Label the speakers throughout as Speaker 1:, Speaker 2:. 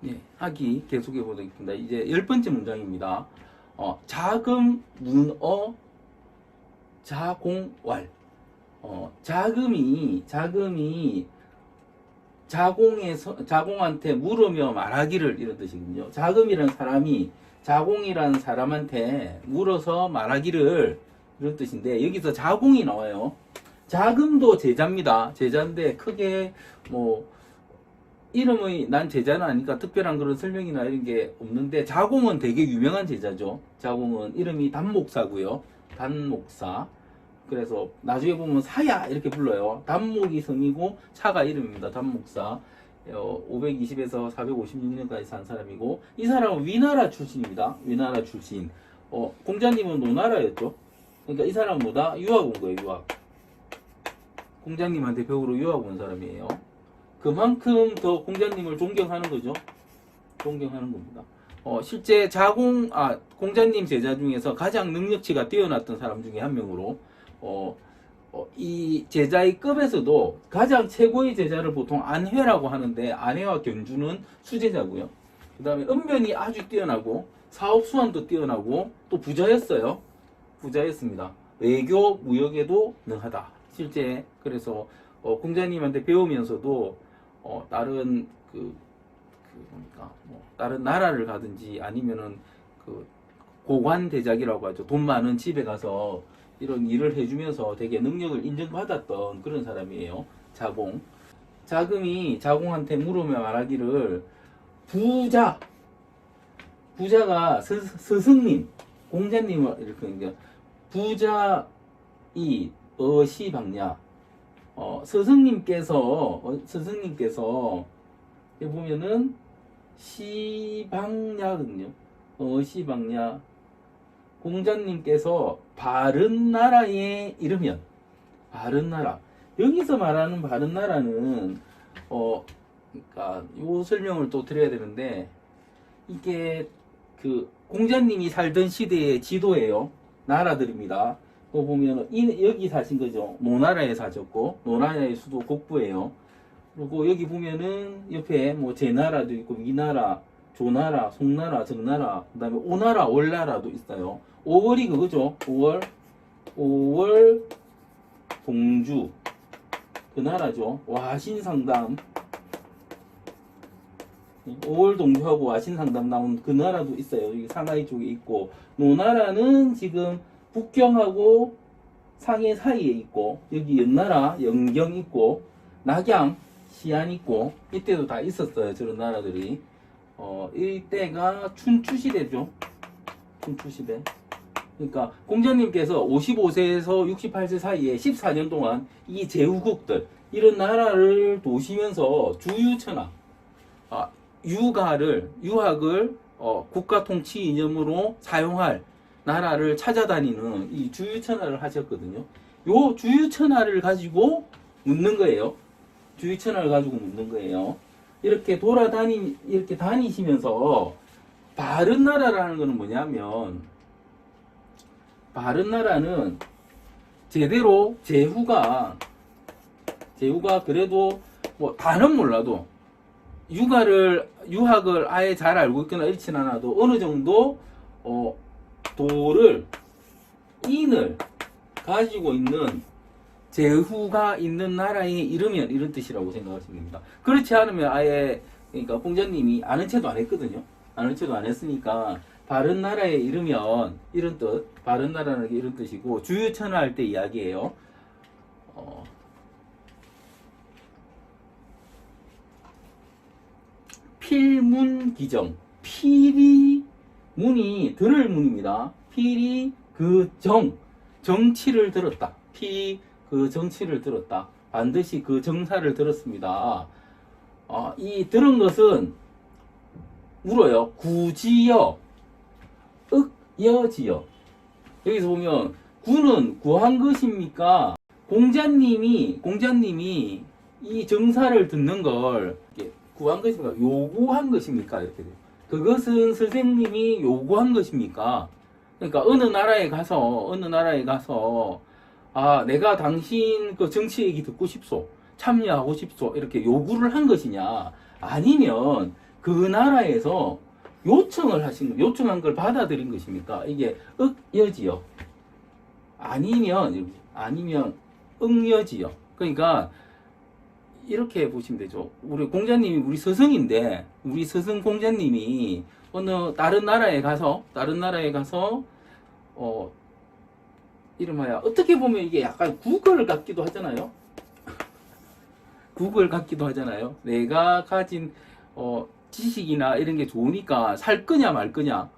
Speaker 1: 예, 하기 계속해 보겠습니다. 이제 10번째 문장입니다. 자금, 문어, 자공왈. 자금이 자공한테 물으며 말하기를, 이런 뜻이거든요. 자금이라는 사람이 자공이라는 사람한테 물어서 말하기를, 이런 뜻인데, 여기서 자공이 나와요. 자금도 제자입니다. 제자인데 크게 뭐 이름의 난 제자는 아니까 특별한 그런 설명이나 이런 게 없는데, 자공은 되게 유명한 제자죠. 자공은 이름이 단목사고요. 단목사. 그래서 나중에 보면 사야 이렇게 불러요. 단목이 성이고 사가 이름입니다. 단목사. 520에서 456년까지 산 사람이고, 이 사람은 위나라 출신입니다. 위나라 출신. 공자님은 노나라였죠. 그러니까 이 사람은 뭐다? 유학 온 거예요. 유학. 공자님한테 배우러 유학 온 사람이에요. 그만큼 더 공자님을 존경하는 거죠. 존경하는 겁니다. 실제 공자님 제자 중에서 가장 능력치가 뛰어났던 사람 중에 한 명으로, 이 제자의 급에서도 가장 최고의 제자를 보통 안회라고 하는데, 안회와 견주는 수제자고요. 그 다음에 언변이 아주 뛰어나고 사업 수완도 뛰어나고 또 부자였어요. 부자였습니다. 외교 무역에도 능하다. 실제 그래서 공자님한테 배우면서도 다른 다른 나라를 가든지 아니면은 고관 대작이라고 하죠. 돈 많은 집에 가서 이런 일을 해주면서 되게 능력을 인정받았던 그런 사람이에요. 자공. 자금이 자공한테 물으며 말하기를, 부자가 스승님, 공자님을 이렇게 이제 부자이 어시방냐. 스승님께서 여기 보면은 시방냐거든요. 시방냐. 공자님께서 바른 나라에 이르면, 바른 나라. 여기서 말하는 바른 나라는 그러니까 요 설명을 또 드려야 되는데, 이게 공자님이 살던 시대의 지도예요. 나라들입니다. 보면 여기 사신 거죠. 노나라에 사셨고, 노나라의 수도 곡부예요. 그리고 여기 보면은 옆에 뭐 제나라도 있고, 위나라, 조나라, 송나라, 정나라, 그 다음에 오나라, 월나라도 있어요. 5월이 그거죠. 5월 동주, 그 나라죠. 와신상담. 5월 동주하고 와신상담 나온 그 나라도 있어요. 여기 상하이 쪽에 있고, 노나라는 지금 북경하고 상해 사이에 있고, 여기 연나라, 영경 있고, 낙양, 시안 있고, 이때도 다 있었어요. 저런 나라들이. 이때가 춘추시대죠. 춘추시대. 그러니까 공자님께서 55세에서 68세 사이에 14년 동안 이 제후국들, 이런 나라를 도시면서 주유천하, 유학을 국가 통치 이념으로 사용할 나라를 찾아다니는 이 주유천하를 하셨거든요. 요 주유천하를 가지고 묻는 거예요. 주유천하를 가지고 묻는 거예요. 이렇게 이렇게 다니시면서, 바른 나라라는 것은 뭐냐면, 바른 나라는 제대로 제후가 그래도 뭐 다는 몰라도 유학을 아예 잘 알고 있거나 이렇진 않아도 어느 정도 인을 가지고 있는 제후가 있는 나라에 이르면, 이런 뜻이라고 생각하시면 됩니다. 그렇지 않으면 아예, 그러니까 공자님이 아는 체도 안 했거든요. 아는 체도 안 했으니까 바른 나라에 이르면, 이런 뜻, 바른 나라는 게 이런 뜻이고, 주유천하 할 때 이야기예요. 필문기정. 필이 문이 들을 문입니다. 필이 정치를 들었다. 정치를 들었다. 반드시 그 정사를 들었습니다. 이 들은 것은 물어요. 구지여, ը여지여. 여기서 보면 구는 구한 것입니까? 공자님이 이 정사를 듣는 걸 구한 것입니까? 요구한 것입니까? 이렇게 돼요. 그것은 선생님이 요구한 것입니까? 그러니까 어느 나라에 가서 내가 당신 그 정치 얘기 듣고 싶소, 참여하고 싶소, 이렇게 요구를 한 것이냐, 아니면 그 나라에서 요청한 걸 받아들인 것입니까? 이게 ը여지요. 아니면 응여지요. 그러니까 이렇게 보시면 되죠. 우리 공자님이 우리 스승인데, 우리 스승 공자님이 어느 다른 나라에 가서 이름하여 어떻게 보면 이게 약간 구걸 같기도 하잖아요. 구걸 같기도 하잖아요. 내가 가진 지식이나 이런 게 좋으니까 살 거냐 말 거냐,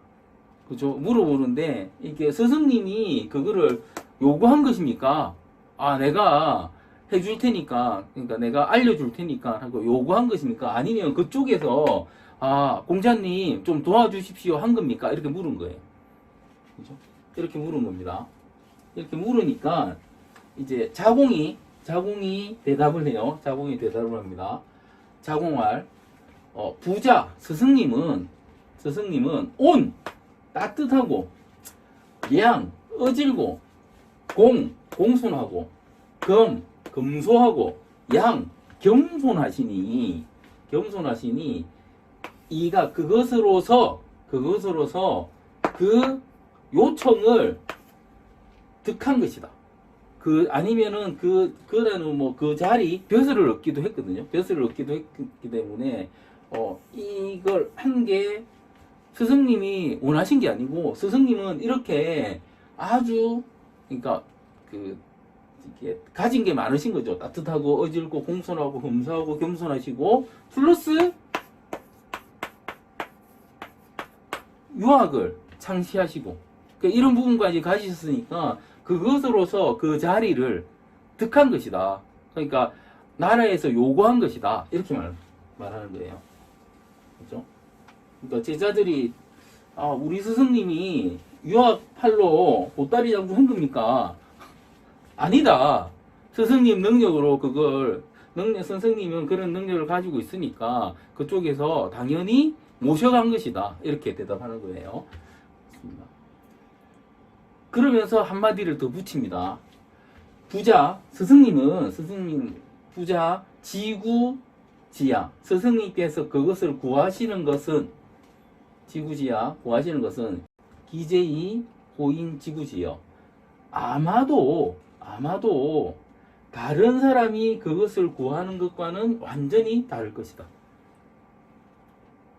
Speaker 1: 그죠? 물어보는데 이게 스승님이 그거를 요구한 것입니까? 아, 내가 해줄 테니까, 그러니까 내가 알려줄 테니까 하고 요구한 것입니까? 아니면 그쪽에서 아, 공자님 좀 도와주십시오 한 겁니까? 이렇게 물은 거예요. 그죠? 이렇게 물은 겁니다. 이렇게 물으니까 이제 자공이 대답을 해요. 자공이 대답을 합니다. 자공할 부자 스승님은 온 따뜻하고, 양 어질고, 공손하고, 금소하고, 양 겸손하시니 이가 그것으로서 그 요청을 득한 것이다. 아니면은 그라는 그 자리 벼슬을 얻기도 했거든요. 벼슬을 얻기도 했기 때문에 이걸 한 게 스승님이 원하신 게 아니고, 스승님은 이렇게 아주, 그러니까 이렇게 가진 게 많으신 거죠. 따뜻하고 어질고 공손하고 검소하고 겸손하시고, 플러스 유학을 창시하시고, 그러니까 이런 부분까지 가지셨으니까 그것으로서 그 자리를 득한 것이다. 그러니까 나라에서 요구한 것이다. 이렇게 말하는 거예요. 그렇죠? 그러니까 제자들이 우리 스승님이 유학팔로 보따리 장구 한 겁니까? 아니다. 스승님 능력으로 스승님은 그런 능력을 가지고 있으니까 그쪽에서 당연히 모셔간 것이다. 이렇게 대답하는 거예요. 그러면서 한마디를 더 붙입니다. 부자 지구지야. 스승님께서 그것을 구하시는 것은, 기재이 호인 지구지요. 아마도 다른 사람이 그것을 구하는 것과는 완전히 다를 것이다.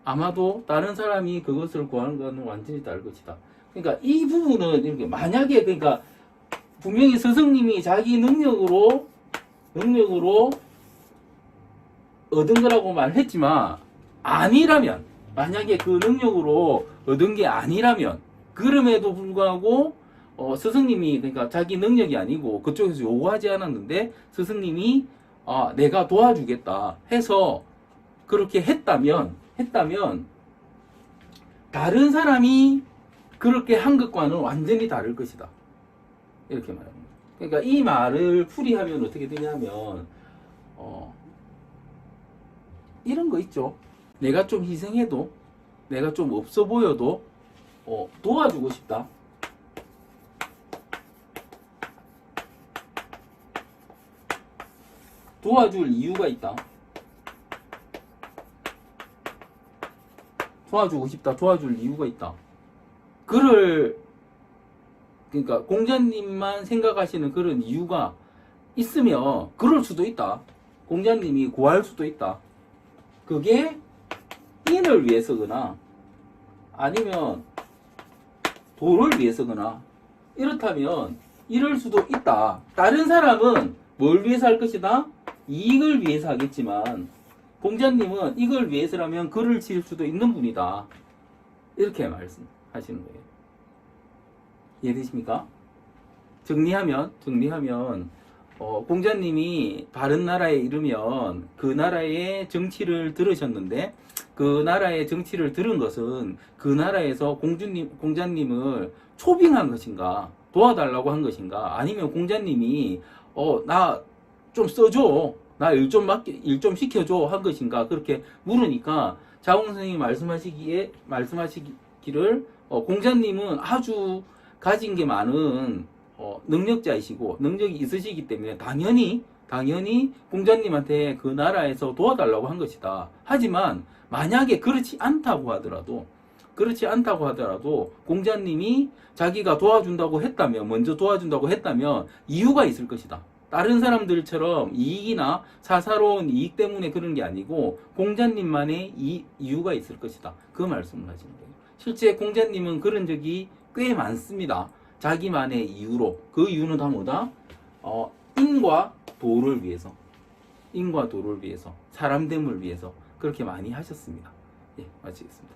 Speaker 1: 아마도 다른 사람이 그것을 구하는 것과는 완전히 다를 것이다. 그러니까 이 부분은 이렇게, 만약에 그러니까 분명히 스승님이 자기 능력으로 얻은 거라고 말했지만, 아니라면, 만약에 그 능력으로 얻은 게 아니라면, 그럼에도 불구하고 스승님이, 그러니까 자기 능력이 아니고 그쪽에서 요구하지 않았는데 스승님이 내가 도와주겠다 해서 그렇게 했다면 다른 사람이 그렇게 한 것과는 완전히 다를 것이다. 이렇게 말합니다. 그러니까 이 말을 풀이하면 어떻게 되냐면 이런 거 있죠. 내가 좀 희생해도, 내가 좀 없어 보여도 도와주고 싶다. 도와줄 이유가 있다. 도와주고 싶다. 도와줄 이유가 있다. 그러니까 공자님만 생각하시는 그런 이유가 있으면 그럴 수도 있다. 공자님이 구할 수도 있다. 그게 인을 위해서거나 아니면 도를 위해서거나 이렇다면 이럴 수도 있다. 다른 사람은 뭘 위해서 할 것이다? 이익을 위해서 하겠지만 공자님은 이걸 위해서라면 글을 지을 수도 있는 분이다. 이렇게 말씀하시는 거예요. 이해되십니까? 정리하면 공자님이 다른 나라에 이르면 그 나라의 정치를 들으셨는데, 그 나라의 정치를 들은 것은 그 나라에서 공자님을 초빙한 것인가, 도와달라고 한 것인가, 아니면 공자님이 나 좀 써줘, 나 일 좀 시켜줘 한 것인가, 그렇게 물으니까 자공 선생님이 말씀하시기를 공자님은 아주 가진 게 많은 능력자이시고 능력이 있으시기 때문에 당연히 공자님한테 그 나라에서 도와달라고 한 것이다. 하지만 만약에 그렇지 않다고 하더라도 공자님이 자기가 도와준다고 했다면, 먼저 도와준다고 했다면 이유가 있을 것이다. 다른 사람들처럼 이익이나 사사로운 이익 때문에 그런 게 아니고 공자님만의 이유가 있을 것이다. 그 말씀을 하시는 거예요. 실제 공자님은 그런 적이 꽤 많습니다. 자기만의 이유로. 그 이유는 다 뭐다? 인과 도를 위해서, 사람됨을 위해서 그렇게 많이 하셨습니다. 예, 마치겠습니다.